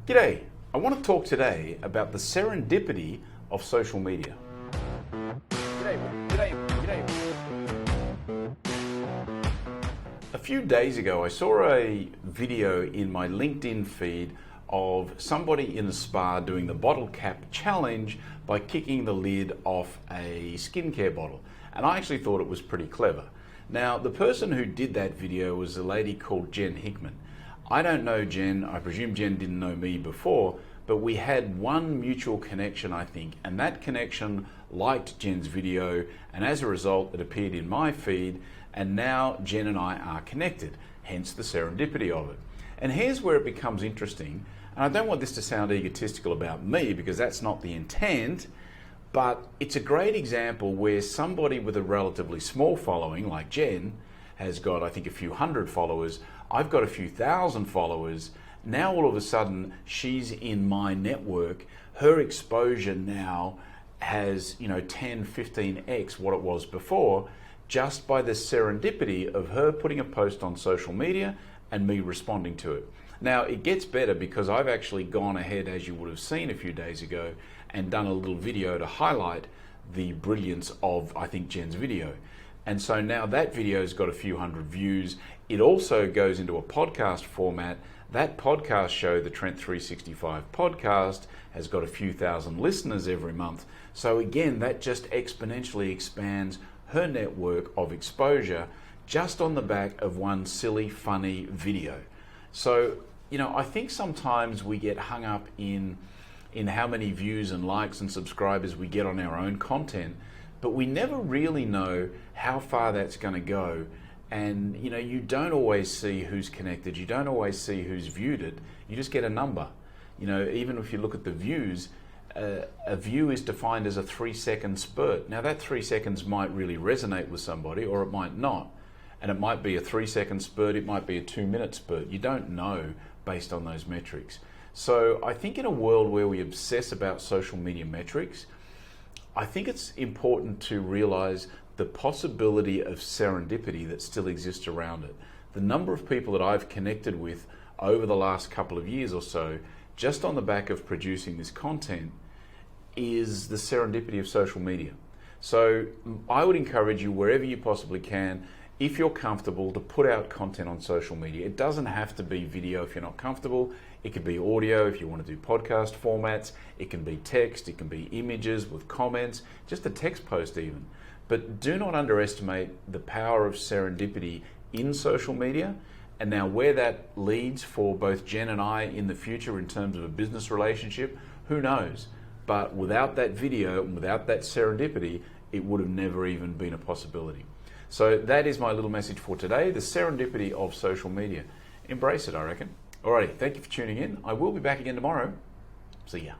G'day, I want to talk today about the serendipity of social media. A few days ago I saw a video in my LinkedIn feed of somebody in a spa doing the bottle cap challenge by kicking the lid off a skincare bottle, and I actually thought it was pretty clever. Now, the person who did that video was a lady called Jen Hickman. I don't know Jen, I presume Jen didn't know me before, but we had one mutual connection, I think, and that connection liked Jen's video, and as a result it appeared in my feed, and now Jen and I are connected, hence the serendipity of it. And here's where it becomes interesting, and I don't want this to sound egotistical about me because that's not the intent, but it's a great example where somebody with a relatively small following, like Jen, has got, I think, a few hundred followers. I've got a few thousand followers. Now all of a sudden she's in my network. Her exposure now has, 10, 15x what it was before, just by the serendipity of her putting a post on social media and me responding to it. Now it gets better because I've actually gone ahead, as you would have seen a few days ago, and done a little video to highlight the brilliance of, I think, Jen's video. And so now that video's got a few hundred views. It also goes into a podcast format. That podcast show, the Trent 365 podcast, has got a few thousand listeners every month. So again, that just exponentially expands her network of exposure just on the back of one silly, funny video. So, I think sometimes we get hung up in how many views and likes and subscribers we get on our own content, but we never really know how far that's going to go. And you don't always see who's connected, you don't always see who's viewed it, you just get a number. Even if you look at the views, a view is defined as a 3-second spurt. Now that 3 seconds might really resonate with somebody, or it might not. And it might be a 3-second spurt, it might be a 2-minute spurt. You don't know based on those metrics. So I think in a world where we obsess about social media metrics, I think it's important to realize the possibility of serendipity that still exists around it. The number of people that I've connected with over the last couple of years or so, just on the back of producing this content, is the serendipity of social media. So I would encourage you, wherever you possibly can, if you're comfortable, to put out content on social media. It doesn't have to be video if you're not comfortable. It could be audio if you want to do podcast formats. It can be text, it can be images with comments, just a text post even. But do not underestimate the power of serendipity in social media. And now where that leads for both Jen and I in the future in terms of a business relationship, who knows? But without that video and without that serendipity, it would have never even been a possibility. So that is my little message for today, the serendipity of social media. Embrace it, I reckon. Alrighty, thank you for tuning in. I will be back again tomorrow. See ya.